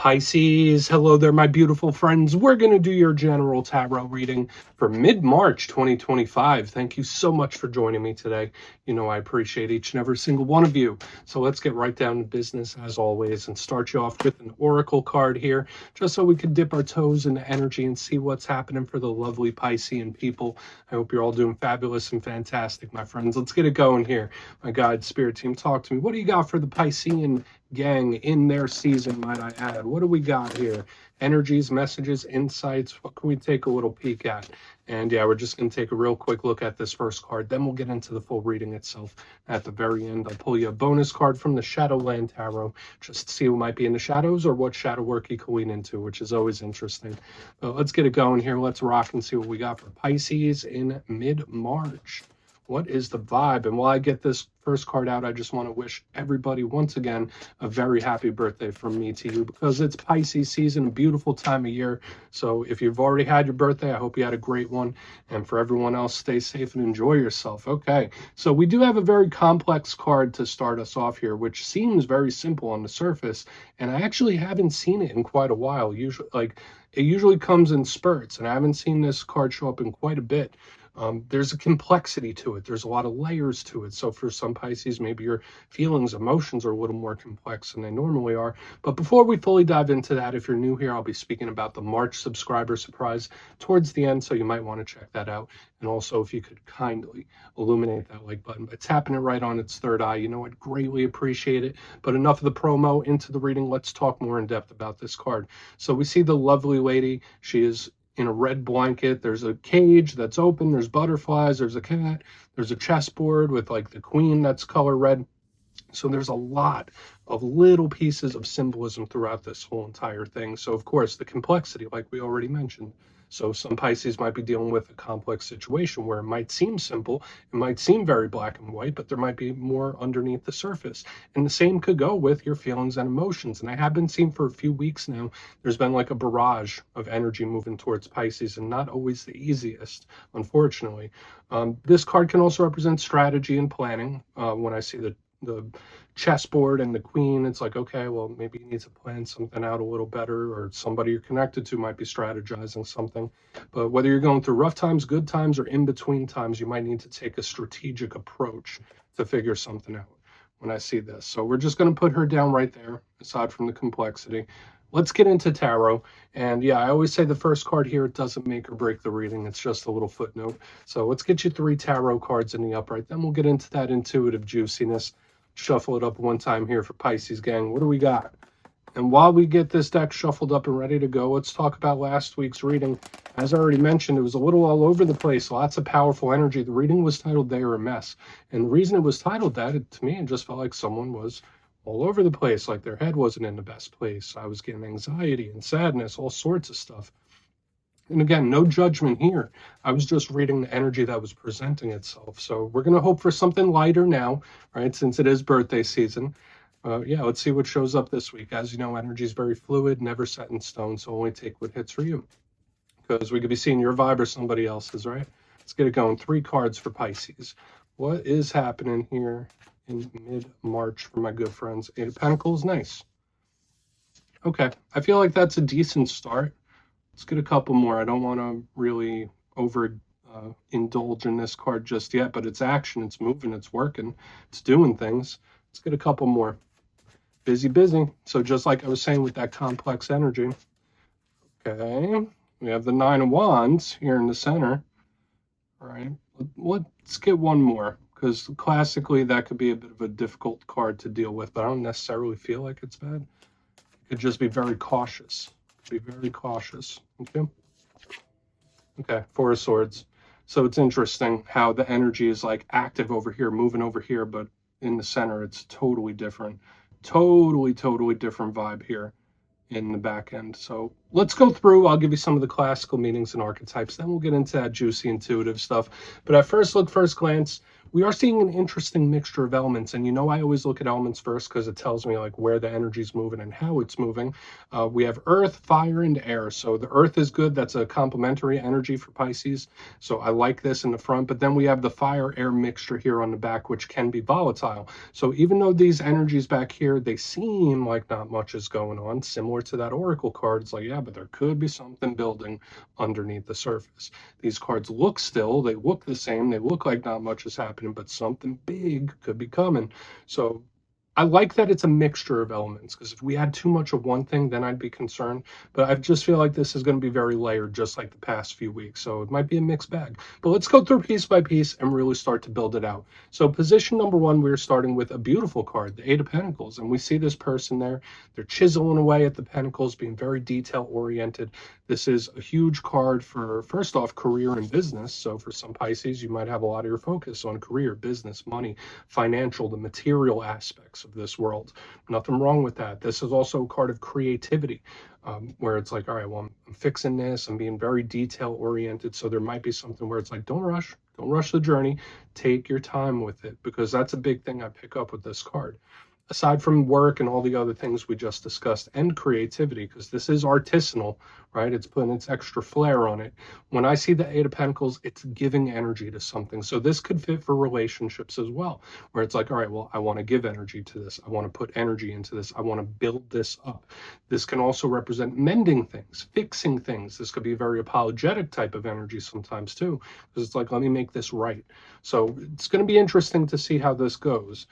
Pisces, hello there, my beautiful friends. We're going to do your general tarot reading for mid-March 2025. Thank you so much for joining me today. You know, I appreciate each and every single one of you. So let's get right down to business as always and start you off with an oracle card here, just so we can dip our toes into energy and see what's happening for the lovely Piscean people. I hope you're all doing fabulous and fantastic, my friends. Let's get it going here. My guide spirit team, talk to me. What do you got for the Piscean gang in their season, might I add? What do we got here? Energies, messages, insights. What can we take a little peek at? And yeah, we're just going to take a real quick look at this first card. Then we'll get into the full reading itself. At the very end, I'll pull you a bonus card from the Shadowland Tarot, just to see who might be in the shadows or what shadow work you can lean into, which is always interesting. But let's get it going here. Let's rock and see what we got for Pisces in mid-March. What is the vibe? And while I get this first card out, I just want to wish everybody once again a very happy birthday from me to you, because it's Pisces season, a beautiful time of year. So if you've already had your birthday, I hope you had a great one. And for everyone else, stay safe and enjoy yourself. Okay, so we do have a very complex card to start us off here, which seems very simple on the surface. And I actually haven't seen it in quite a while. It usually comes in spurts, and I haven't seen this card show up in quite a bit. There's a complexity to it. There's a lot of layers to it. So for some Pisces, maybe your feelings, emotions are a little more complex than they normally are. But before we fully dive into that, if you're new here, I'll be speaking about the March subscriber surprise towards the end. So you might want to check that out. And also, if you could kindly illuminate that like button by tapping it right on its third eye, you know, I'd greatly appreciate it. But enough of the promo, into the reading. Let's talk more in depth about this card. So we see the lovely lady. She is in a red blanket. There's a cage that's open. There's butterflies. There's a cat. There's a chessboard with like the queen that's color red. So there's a lot of little pieces of symbolism throughout this whole entire thing. So of course, the complexity, like we already mentioned. So some Pisces might be dealing with a complex situation where it might seem simple, it might seem very black and white, but there might be more underneath the surface. And the same could go with your feelings and emotions. And I have been seeing for a few weeks now, there's been like a barrage of energy moving towards Pisces, and not always the easiest, unfortunately. This card can also represent strategy and planning. When I see the chessboard and the queen, it's like, okay, well, maybe you need to plan something out a little better, or somebody you're connected to might be strategizing something. But whether you're going through rough times, good times, or in between times, you might need to take a strategic approach to figure something out when I see this. So we're just going to put her down right there, aside from the complexity. Let's get into tarot. And yeah, I always say the first card here, it doesn't make or break the reading. It's just a little footnote. So let's get you 3 tarot cards in the upright. Then we'll get into that intuitive juiciness. Shuffle it up one time here for Pisces gang. What do we got? And while we get this deck shuffled up and ready to go, let's talk about last week's reading. As I already mentioned, it was a little all over the place, lots of powerful energy. The reading was titled They Are a Mess. And the reason it was titled that, to me, it just felt like someone was all over the place, like their head wasn't in the best place. I was getting anxiety and sadness, all sorts of stuff. And again, no judgment here. I was just reading the energy that was presenting itself. So we're going to hope for something lighter now, right, since it is birthday season. Yeah, let's see what shows up this week. As you know, energy is very fluid, never set in stone, so only take what hits for you. Because we could be seeing your vibe or somebody else's, right? Let's get it going. 3 cards for Pisces. What is happening here in mid-March for my good friends? 8 of Pentacles, nice. Okay, I feel like that's a decent start. Let's get a couple more. I don't want to really indulge in this card just yet, but it's action, it's moving, it's working, it's doing things. Let's get a couple more. Busy, busy. So just like I was saying with that complex energy. Okay, we have the 9 of Wands here in the center. All right, let's get one more, because classically that could be a bit of a difficult card to deal with, but I don't necessarily feel like it's bad. You could just be very cautious. Be very cautious. Okay. Okay, 4 of Swords. So it's interesting how the energy is like active over here, moving over here, but in the center it's totally different. Totally different vibe here in the back end. So let's go through. I'll give you some of the classical meanings and archetypes. Then we'll get into that juicy intuitive stuff. But at first look, first glance, we are seeing an interesting mixture of elements. And I always look at elements first because it tells me like where the energy's moving and how it's moving. We have earth, fire, and air. So the earth is good. That's a complementary energy for Pisces. So I like this in the front. But then we have the fire air mixture here on the back, which can be volatile. So even though these energies back here, they seem like not much is going on, similar to that oracle card, it's like, yeah, but there could be something building underneath the surface. These cards look still, they look the same, they look like not much is happening, but something big could be coming. So I like that it's a mixture of elements, because if we had too much of one thing, then I'd be concerned. But I just feel like this is going to be very layered, just like the past few weeks. So it might be a mixed bag. But let's go through piece by piece and really start to build it out. So position number one, we're starting with a beautiful card, the Eight of Pentacles. And we see this person there. They're chiseling away at the pentacles, being very detail oriented. This is a huge card for, first off, career and business. So for some Pisces, you might have a lot of your focus on career, business, money, financial, the material aspects of this world. Nothing wrong with that. This is also a card of creativity, where it's like, all right, well, I'm fixing this. I'm being very detail oriented. So there might be something where it's like, don't rush the journey. Take your time with it, because that's a big thing I pick up with this card. Aside from work and all the other things we just discussed, and creativity, because this is artisanal, right? It's putting its extra flair on it. When I see the Eight of Pentacles, it's giving energy to something. So this could fit for relationships as well, where it's like, all right, well, I want to give energy to this. I want to put energy into this. I want to build this up. This can also represent mending things, fixing things. This could be a very apologetic type of energy sometimes too, because it's like, let me make this right. So it's going to be interesting to see how this goes.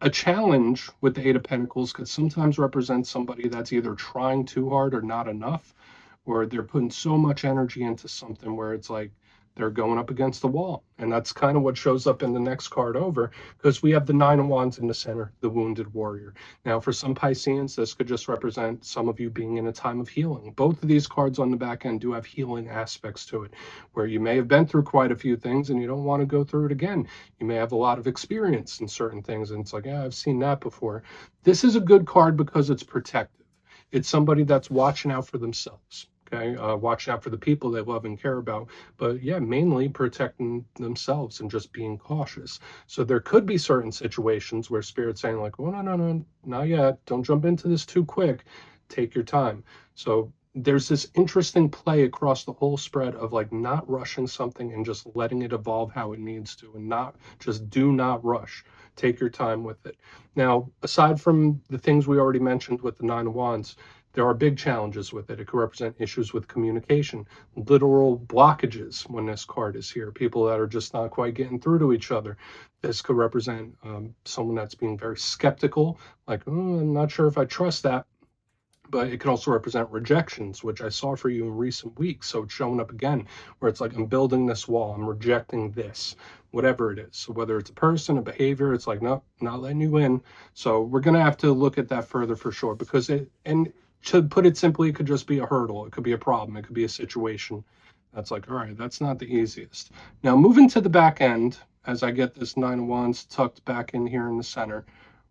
A challenge with the Eight of Pentacles could sometimes represent somebody that's either trying too hard or not enough, or they're putting so much energy into something where it's like they're going up against the wall. And that's kind of what shows up in the next card over, because we have the Nine of Wands in the center, the wounded warrior. Now, for some Pisceans, this could just represent some of you being in a time of healing. Both of these cards on the back end do have healing aspects to it, where you may have been through quite a few things and you don't want to go through it again. You may have a lot of experience in certain things, and it's like, yeah, I've seen that before. This is a good card because it's protective. It's somebody that's watching out for themselves. Okay, watching out for the people they love and care about, but yeah, mainly protecting themselves and just being cautious. So there could be certain situations where Spirit's saying like, oh, no, not yet. Don't jump into this too quick. Take your time. So there's this interesting play across the whole spread of like not rushing something and just letting it evolve how it needs to, and do not rush. Take your time with it. Now, aside from the things we already mentioned with the Nine of Wands, there are big challenges with it. It could represent issues with communication, literal blockages when this card is here, people that are just not quite getting through to each other. This could represent someone that's being very skeptical, like, oh, I'm not sure if I trust that. But it can also represent rejections, which I saw for you in recent weeks. So it's showing up again, where it's like, I'm building this wall, I'm rejecting this, whatever it is. So whether it's a person, a behavior, it's like, nope, not letting you in. So we're going to have to look at that further for sure, because and to put it simply, it could just be a hurdle. It could be a problem. It could be a situation that's like, all right, that's not the easiest. Now, moving to the back end, as I get this Nine of Wands tucked back in here in the center,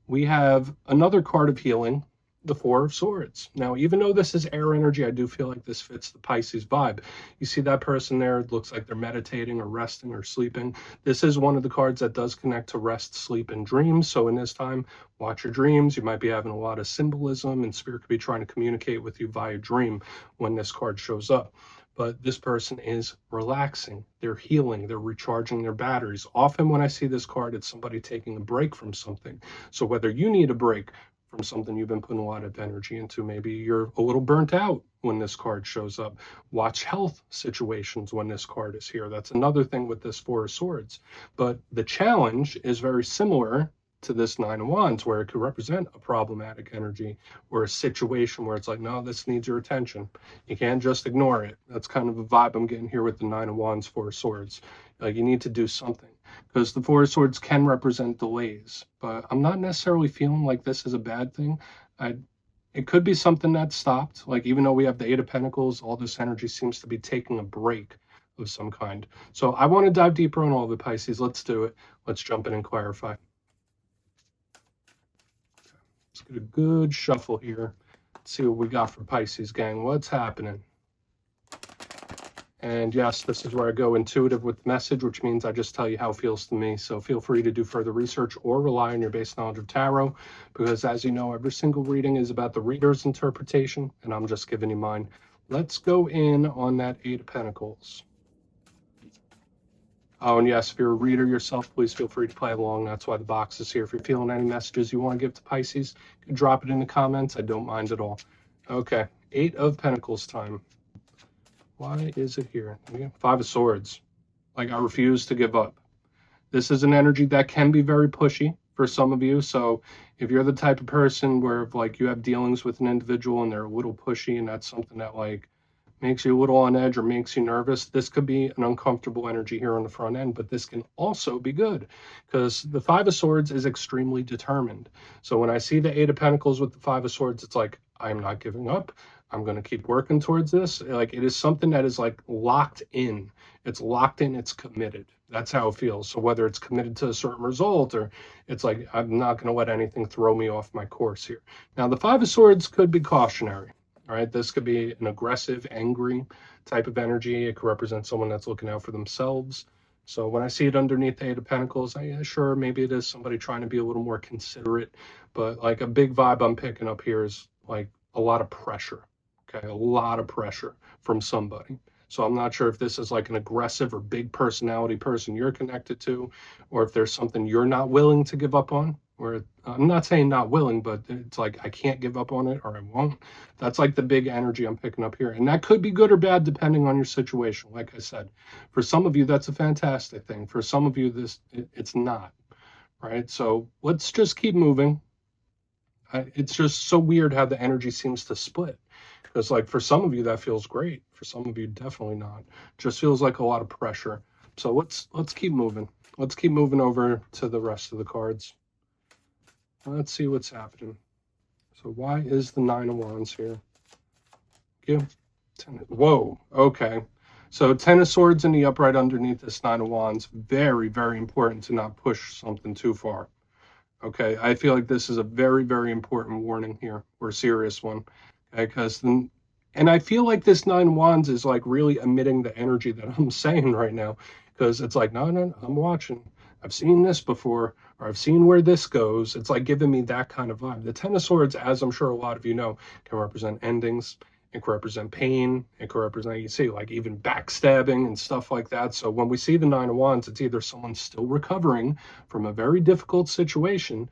we have another card of healing, the Four of Swords. Now, even though this is air energy, I do feel like this fits the Pisces vibe. You see that person there, it looks like they're meditating or resting or sleeping. This is one of the cards that does connect to rest, sleep, and dreams. So in this time, watch your dreams. You might be having a lot of symbolism, and Spirit could be trying to communicate with you via dream when this card shows up. But this person is relaxing, they're healing, they're recharging their batteries. Often when I see this card, it's somebody taking a break from something. So whether you need a break from something you've been putting a lot of energy into, maybe you're a little burnt out when this card shows up. Watch health situations when this card is here. That's another thing with this Four of Swords. But the challenge is very similar to this Nine of Wands, where it could represent a problematic energy or a situation where it's like, no, this needs your attention. You can't just ignore it. That's kind of a vibe I'm getting here with the Nine of Wands, Four of Swords. Like, you need to do something, because the Four of Swords can represent delays, but I'm not necessarily feeling like this is a bad thing. It could be something that stopped. Like, even though we have the Eight of Pentacles, all this energy seems to be taking a break of some kind. So I want to dive deeper on all the Pisces. Let's do it. Let's jump in and clarify. Let's get a good shuffle here. Let's see what we got for Pisces, gang. What's happening? And yes, this is where I go intuitive with message, which means I just tell you how it feels to me. So feel free to do further research or rely on your base knowledge of tarot, because as you know, every single reading is about the reader's interpretation, and I'm just giving you mine. Let's go in on that Eight of Pentacles. Oh, and yes, if you're a reader yourself, please feel free to play along. That's why the box is here. If you're feeling any messages you want to give to Pisces, you can drop it in the comments. I don't mind at all. Okay, Eight of Pentacles time. Why is it here? Five of Swords. Like, I refuse to give up. This is an energy that can be very pushy for some of you. So if you're the type of person where like you have dealings with an individual and they're a little pushy, and that's something that like makes you a little on edge or makes you nervous, this could be an uncomfortable energy here on the front end. But this can also be good, because the Five of Swords is extremely determined. So when I see the Eight of Pentacles with the Five of Swords, it's like, I'm not giving up. I'm going to keep working towards this. Like, it is something that is like locked in. It's locked in, it's committed. That's how it feels. So whether it's committed to a certain result, or it's like, I'm not going to let anything throw me off my course here. Now, the Five of Swords could be cautionary. All right, this could be an aggressive, angry type of energy. It could represent someone that's looking out for themselves. So when I see it underneath the Eight of Pentacles, sure, maybe it is somebody trying to be a little more considerate. But like, a big vibe I'm picking up here is like a lot of pressure. Okay, a lot of pressure from somebody. So I'm not sure if this is like an aggressive or big personality person you're connected to, or if there's something you're not willing to give up on. Where I'm not saying not willing, but it's like, I can't give up on it, or I won't. That's like the big energy I'm picking up here. And that could be good or bad depending on your situation. Like I said, for some of you, that's a fantastic thing. For some of you, it's not. Right? So let's just keep moving. It's just so weird how the energy seems to split. Because like, for some of you, that feels great. For some of you, definitely not. Just feels like a lot of pressure. So let's keep moving. Let's keep moving over to the rest of the cards. Let's see what's happening. So why is the Nine of Wands here? Whoa, okay. So Ten of Swords in the upright underneath this Nine of Wands. Very, very important to not push something too far. Okay, I feel like this is a very, very important warning here, or a serious one. Okay, because then, and I feel like this Nine of Wands is like really emitting the energy that I'm saying right now, because it's like, no, I'm watching. I've seen this before, or I've seen where this goes. It's like giving me that kind of vibe. The Ten of Swords, as I'm sure a lot of you know, can represent endings. It can represent pain. It can represent, you see, like even backstabbing and stuff like that. So when we see the Nine of Wands, it's either someone still recovering from a very difficult situation,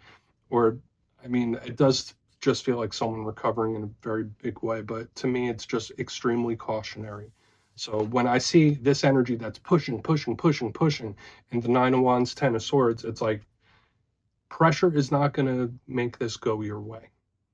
or, I mean, it does just feel like someone recovering in a very big way. But to me, it's just extremely cautionary. So when I see this energy that's pushing, and the Nine of Wands, Ten of Swords, it's like, pressure is not going to make this go your way.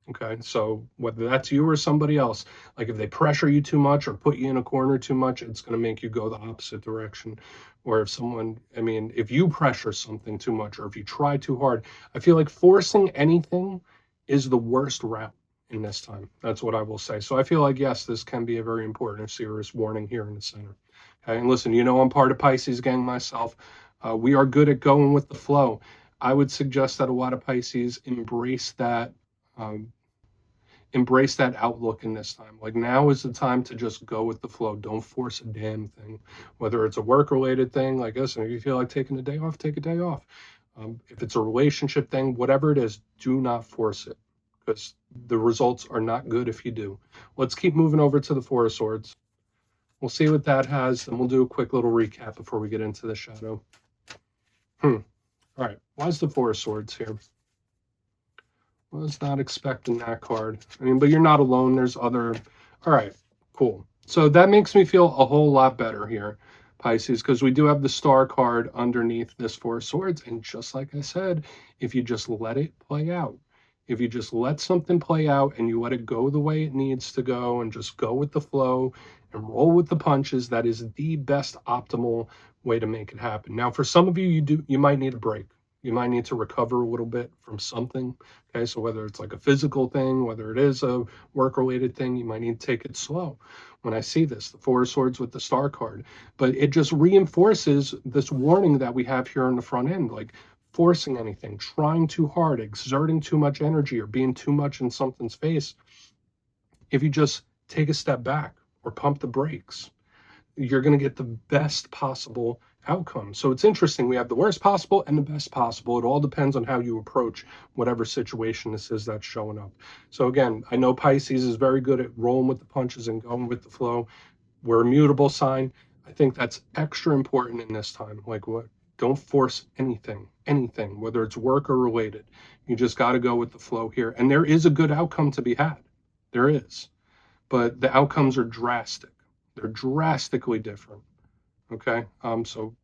Okay, so whether that's you or somebody else, like if they pressure you too much or put you in a corner too much, it's going to make you go the opposite direction. Or if someone, I mean, if you pressure something too much, or if you try too hard, I feel like forcing anything is the worst route in this time. That's what I will say. So I feel like, yes, this can be a very important and serious warning here in the center. Okay, and listen, you know, I'm part of Pisces gang myself. We are good at going with the flow. I would suggest that a lot of Pisces embrace that outlook in this time. Like, now is the time to just go with the flow. Don't force a damn thing. Whether it's a work-related thing, like, listen, if you feel like taking a day off, take a day off. If it's a relationship thing, whatever it is, do not force it, because the results are not good if you do. Let's keep moving over to the Four of Swords. We'll see what that has, and we'll do a quick little recap before we get into the shadow. All right, why is the Four of Swords here? I was not expecting that card. I mean, but you're not alone. There's other... All right, cool. So that makes me feel a whole lot better here, Pisces, because we do have the Star card underneath this Four of Swords. And just like I said, if you just let it play out, if you just let something play out and you let it go the way it needs to go, and just go with the flow and roll with the punches, that is the best optimal way to make it happen. Now, for some of you, you might need a break. You might need to recover a little bit from something. Okay, so whether it's like a physical thing, whether it is a work-related thing, you might need to take it slow. When I see this, the Four of Swords with the Star card, but it just reinforces this warning that we have here on the front end, like forcing anything, trying too hard, exerting too much energy, or being too much in something's face. If you just take a step back or pump the brakes, you're going to get the best possible outcome. So it's interesting. We have the worst possible and the best possible. It all depends on how you approach whatever situation this is that's showing up. So again, I know Pisces is very good at rolling with the punches and going with the flow. We're a mutable sign. I think that's extra important in this time. Like, what? Don't force anything, whether it's work or related. You just got to go with the flow here. And there is a good outcome to be had. There is. But the outcomes are drastic. They're drastically different. Okay. So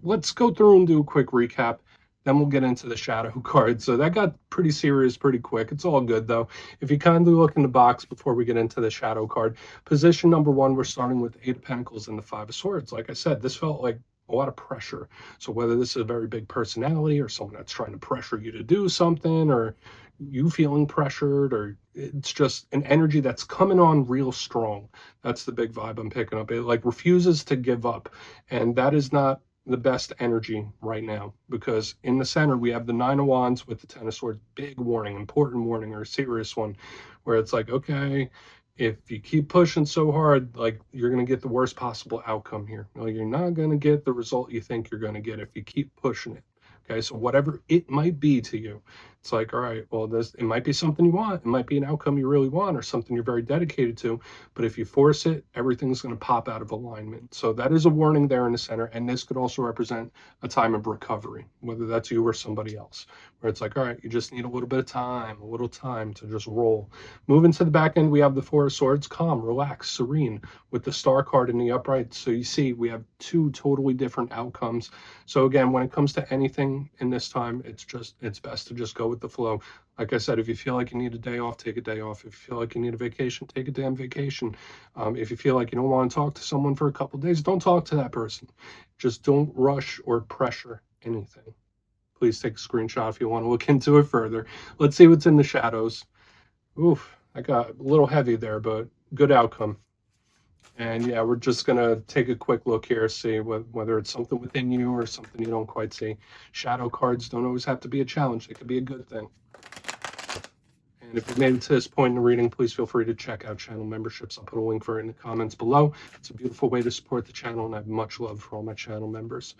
let's go through and do a quick recap. Then we'll get into the shadow card. So that got pretty serious pretty quick. It's all good though. If you kindly look in the box before we get into the shadow card, position number 1, we're starting with 8 of Pentacles and the 5 of Swords. Like I said, this felt like a lot of pressure. So whether this is a very big personality or someone that's trying to pressure you to do something, or you feeling pressured, or it's just an energy that's coming on real strong. That's the big vibe I'm picking up. It like refuses to give up. And that is not the best energy right now, because in the center we have the 9 of Wands with the 10 of Swords. Big warning, important warning, or a serious one, where it's like, okay, if you keep pushing so hard, like, you're going to get the worst possible outcome here. Like, you're not going to get the result you think you're going to get if you keep pushing it. Okay, so whatever it might be to you, it's like, all right, well, it might be something you want. It might be an outcome you really want, or something you're very dedicated to. But if you force it, everything's going to pop out of alignment. So that is a warning there in the center. And this could also represent a time of recovery, whether that's you or somebody else, where it's like, all right, you just need a little bit of time, to just roll. Moving to the back end, we have the 4 of Swords, calm, relaxed, serene, with the Star card in the upright. So you see, we have 2 totally different outcomes. So again, when it comes to anything in this time, it's best to just go with the flow. Like I said, if you feel like you need a day off, take a day off. If you feel like you need a vacation, take a damn vacation. If you feel like you don't want to talk to someone for a couple of days, don't talk to that person. Just don't rush or pressure anything. Please take a screenshot if you want to look into it further. Let's see what's in the shadows. Oof, I got a little heavy there, but good outcome. And yeah, we're just going to take a quick look here, see whether it's something within you or something you don't quite see. Shadow cards don't always have to be a challenge. They could be a good thing. And if you've made it to this point in the reading, please feel free to check out channel memberships. I'll put a link for it in the comments below. It's a beautiful way to support the channel, and I have much love for all my channel members.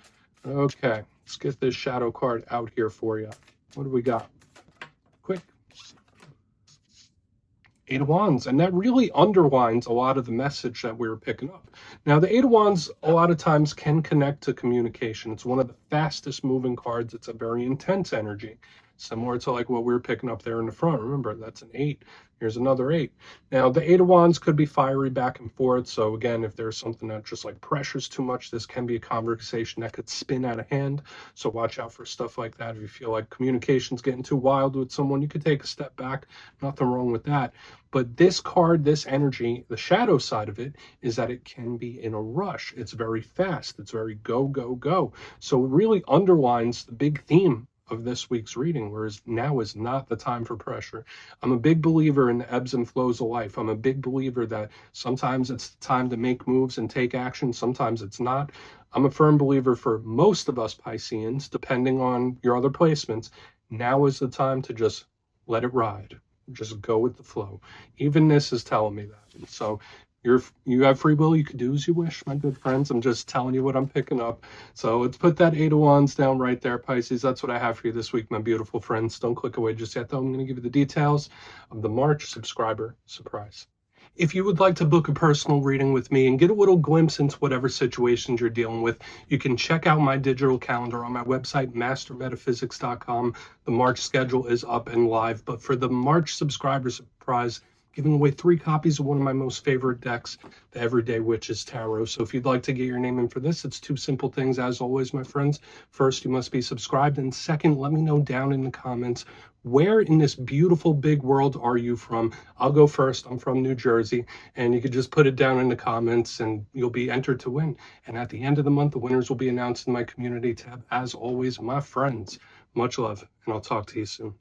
Okay, let's get this shadow card out here for you. What do we got? Quick. 8 of Wands, and that really underlines a lot of the message that we were picking up. Now, the 8 of Wands a lot of times can connect to communication. It's one of the fastest moving cards. It's a very intense energy, similar to like what we were picking up there in the front. Remember, that's an 8. Here's another 8. Now, the 8 of Wands could be fiery back and forth. So again, if there's something that just like pressures too much, this can be a conversation that could spin out of hand. So watch out for stuff like that. If you feel like communication's getting too wild with someone, you could take a step back. Nothing wrong with that. But this card, this energy, the shadow side of it is that it can be in a rush. It's very fast. It's very go, go, go. So it really underlines the big theme of this week's reading, whereas now is not the time for pressure. I'm a big believer in the ebbs and flows of life. I'm a big believer that sometimes it's the time to make moves and take action. Sometimes it's not. I'm a firm believer for most of us Pisceans, depending on your other placements, now is the time to just let it ride. Just go with the flow. Even this is telling me that. So you have free will. You can do as you wish, my good friends. I'm just telling you what I'm picking up. So let's put that 8 of Wands down right there, Pisces. That's what I have for you this week, my beautiful friends. Don't click away just yet, though. I'm going to give you the details of the March subscriber surprise. If you would like to book a personal reading with me and get a little glimpse into whatever situations you're dealing with, you can check out my digital calendar on my website, mastermetaphysics.com. The March schedule is up and live. But for the March subscriber surprise, giving away 3 copies of one of my most favorite decks, the Everyday Witches Tarot. So if you'd like to get your name in for this, it's 2 simple things, as always, my friends. First, you must be subscribed. And second, let me know down in the comments, where in this beautiful big world are you from? I'll go first. I'm from New Jersey. And you could just put it down in the comments and you'll be entered to win. And at the end of the month, the winners will be announced in my community tab. As always, my friends, much love, and I'll talk to you soon.